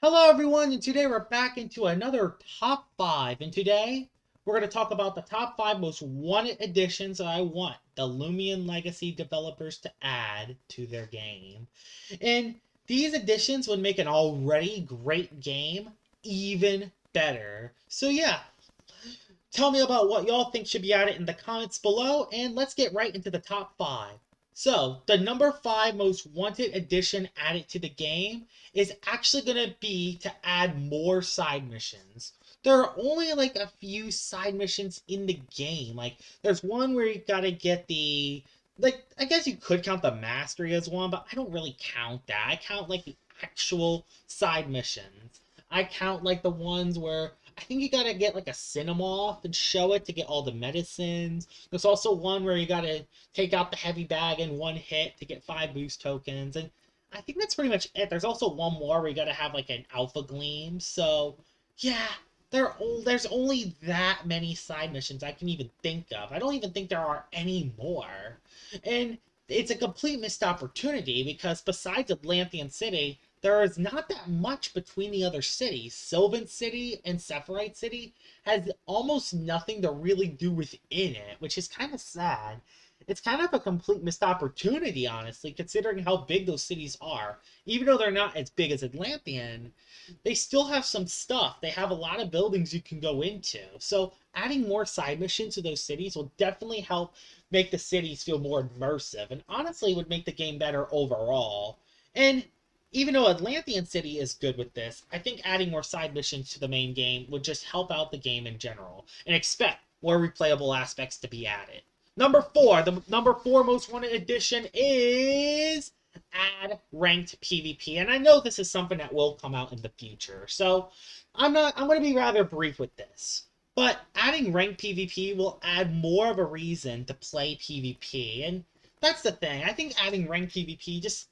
Hello everyone, and today we're back into another top 5. And today we're going to talk about the top 5 most wanted additions that I want the Loomian Legacy developers to add to their game. And these additions would make an already great game even better. So yeah, tell me about what y'all think should be added in the comments below, and let's get right into the top 5. So, the number 5 most wanted addition added to the game is actually going to be to add more side missions. There are only like a few side missions in the game. Like, there's one where you gotta get the. Like, I guess you could count the mastery as one, but I don't really count that. I count like the actual side missions. I count like the ones where I think you gotta get like a Cinemoth and show it to get all the medicines. There's also one where you gotta take out the heavy bag in one hit to get 5 boost tokens, and I think that's pretty much it. There's also one more where you gotta have like an Alpha Gleam. So yeah, there's only that many side missions I can even think of. I don't even think there are any more, and it's a complete missed opportunity because besides Atlantean City, there is not that much between the other cities. Sylvan City and Sephirite City has almost nothing to really do within it, which is kind of sad. It's kind of a complete missed opportunity, honestly, considering how big those cities are. Even though they're not as big as Atlantean, they still have some stuff. They have a lot of buildings you can go into. So adding more side missions to those cities will definitely help make the cities feel more immersive, and honestly would make the game better overall. And even though Atlantean City is good with this, I think adding more side missions to the main game would just help out the game in general, and expect more replayable aspects to be added. Number 4, the number 4 most wanted addition is add ranked PvP. And I know this is something that will come out in the future, so I'm going to be rather brief with this. But adding ranked PvP will add more of a reason to play PvP, and that's the thing. I think adding ranked PvP just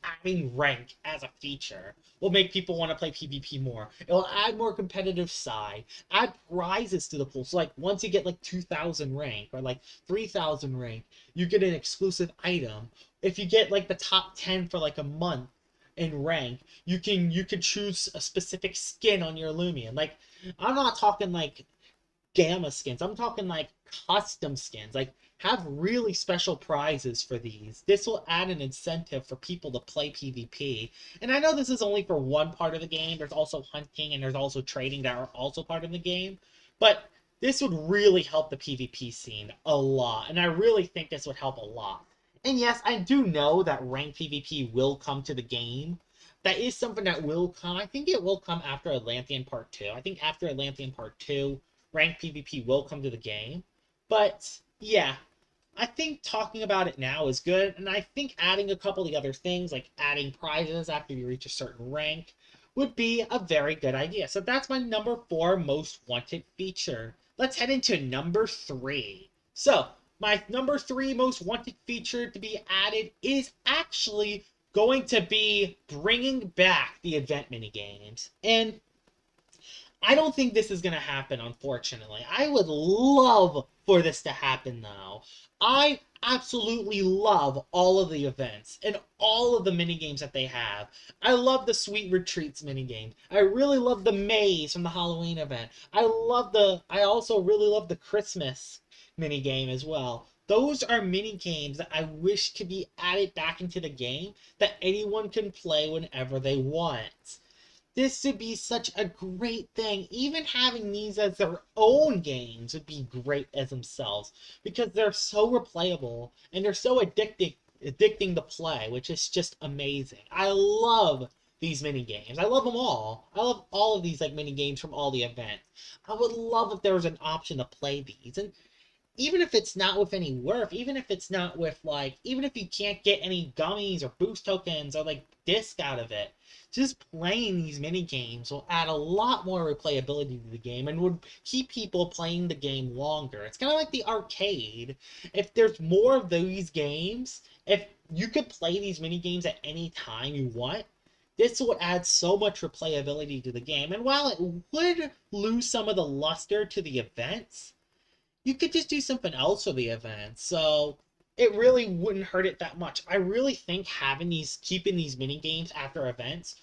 adding rank as a feature will make people want to play PvP more. It will add more competitive side, add prizes to the pool. So like once you get like 2,000 rank or like 3,000 rank, you get an exclusive item. If you get like the top 10 for like a month in rank, you can choose a specific skin on your Loomian. Like I'm not talking like gamma skins. I'm talking like custom skins. Like have really special prizes for these. This will add an incentive for people to play PvP. And I know this is only for one part of the game. There's also hunting and there's also trading that are also part of the game. But this would really help the PvP scene a lot. And I really think this would help a lot. And yes, I do know that ranked PvP will come to the game. That is something that will come. I think it will come after Atlantean Part 2. I think after Atlantean Part 2, ranked PvP will come to the game. But yeah, I think talking about it now is good, and I think adding a couple of the other things, like adding prizes after you reach a certain rank, would be a very good idea. So that's my number 4 most wanted feature. Let's head into number 3. So, my number 3 most wanted feature to be added is actually going to be bringing back the event minigames. And I don't think this is going to happen, unfortunately. I would love for this to happen, though. I absolutely love all of the events and all of the minigames that they have. I love the Sweet Retreats minigame. I really love the maze from the Halloween event. I also really love the Christmas minigame as well. Those are minigames that I wish could be added back into the game that anyone can play whenever they want. This would be such a great thing. Even having these as their own games would be great as themselves because they're so replayable and they're so addicting to play, which is just amazing. I love these mini games. I love them all. I love all of these like mini games from all the events. I would love if there was an option to play these. And even if it's not with any worth, even if it's not with like, even if you can't get any gummies or boost tokens or like disc out of it, just playing these mini games will add a lot more replayability to the game and would keep people playing the game longer. It's kind of like the arcade. If there's more of these games, if you could play these mini games at any time you want, this would add so much replayability to the game. And while it would lose some of the luster to the events, you could just do something else for the event. So it really wouldn't hurt it that much. I really think keeping these mini games after events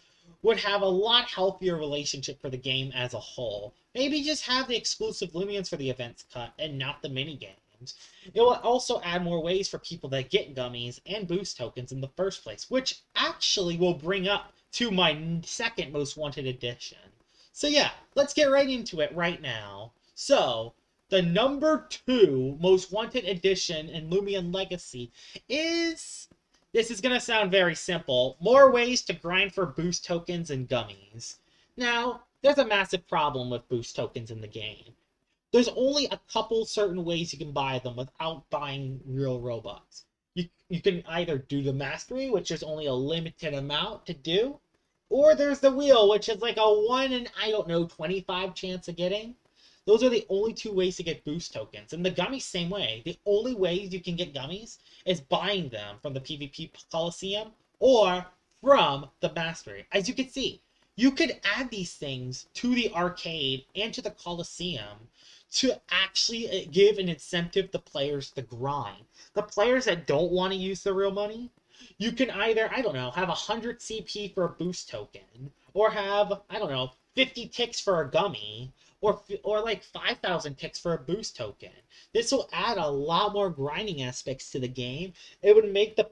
would have a lot healthier relationship for the game as a whole. Maybe just have the exclusive Loomians for the events cut and not the mini games. It will also add more ways for people that get gummies and boost tokens in the first place, which actually will bring up to my second most wanted edition. So yeah, let's get right into it right now. So, the number 2 most wanted edition in Loomian Legacy is... This is going to sound very simple. More ways to grind for boost tokens and gummies. Now, there's a massive problem with boost tokens in the game. There's only a couple certain ways you can buy them without buying real Robux. You can either do the mastery, which is only a limited amount to do, or there's the wheel, which is like a 1 in, I don't know, 25 chance of getting. Those are the only 2 ways to get boost tokens. And the gummies, same way. The only ways you can get gummies is buying them from the PvP Coliseum or from the Mastery. As you can see, you could add these things to the arcade and to the Coliseum to actually give an incentive to players to grind. The players that don't want to use the real money, you can either, I don't know, have 100 CP for a boost token, or have, I don't know, 50 ticks for a gummy, or like 5,000 ticks for a boost token. This will add a lot more grinding aspects to the game. It would make the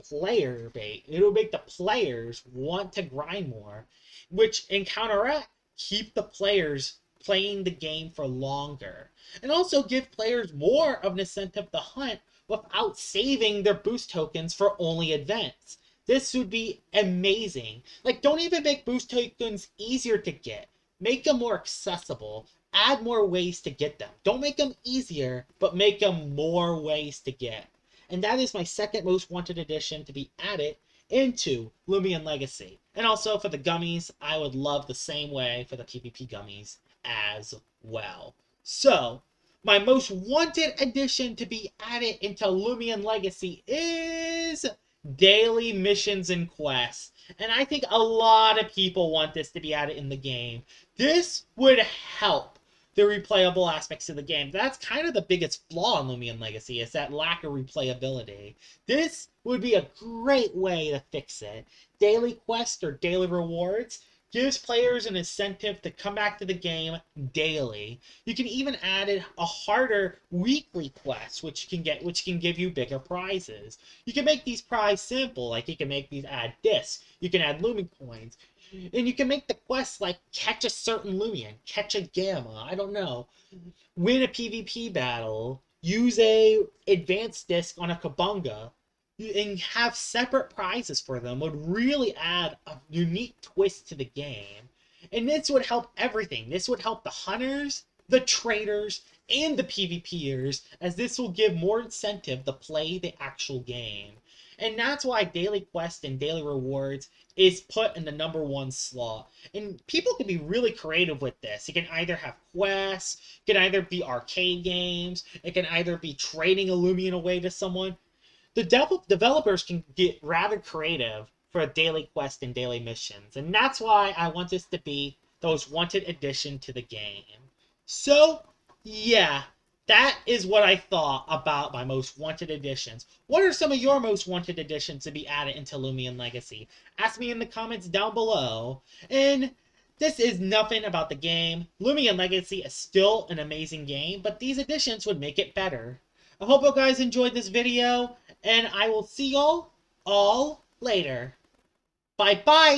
players want to grind more, which in counteract keep the players playing the game for longer, and also give players more of an incentive to hunt without saving their boost tokens for only events. This would be amazing. Like, don't even make boost tokens easier to get. Make them more accessible. Add more ways to get them. Don't make them easier, but make them more ways to get. And that is my second most wanted edition to be added into Loomian Legacy. And also for the gummies, I would love the same way for the PvP gummies as well. So, my most wanted edition to be added into Loomian Legacy is daily missions and quests. And I think a lot of people want this to be added in the game. This would help the replayable aspects of the game. That's kind of the biggest flaw in Loomian Legacy, is that lack of replayability. This would be a great way to fix it. Daily quests or daily rewards gives players an incentive to come back to the game daily. You can even add a harder weekly quest, which can give you bigger prizes. You can make these prizes simple, like you can make these add discs, you can add Loomian coins, and you can make the quests like catch a certain Loomian, catch a Gamma, I don't know, win a PvP battle, use a advanced disc on a Kabunga, and have separate prizes for them would really add a unique twist to the game. And this would help everything. This would help the hunters, the traders, and the PvPers, as this will give more incentive to play the actual game. And that's why daily quests and daily rewards is put in the number 1 slot. And people can be really creative with this. You can either have quests, it can either be arcade games, it can either be trading a Loomian away to someone. The developers can get rather creative for a daily quest and daily missions, and that's why I want this to be the most wanted addition to the game. So, yeah, that is what I thought about my most wanted additions. What are some of your most wanted additions to be added into Loomian Legacy? Ask me in the comments down below. And this is nothing about the game. Loomian Legacy is still an amazing game, but these additions would make it better. I hope you guys enjoyed this video, and I will see y'all all later. Bye-bye!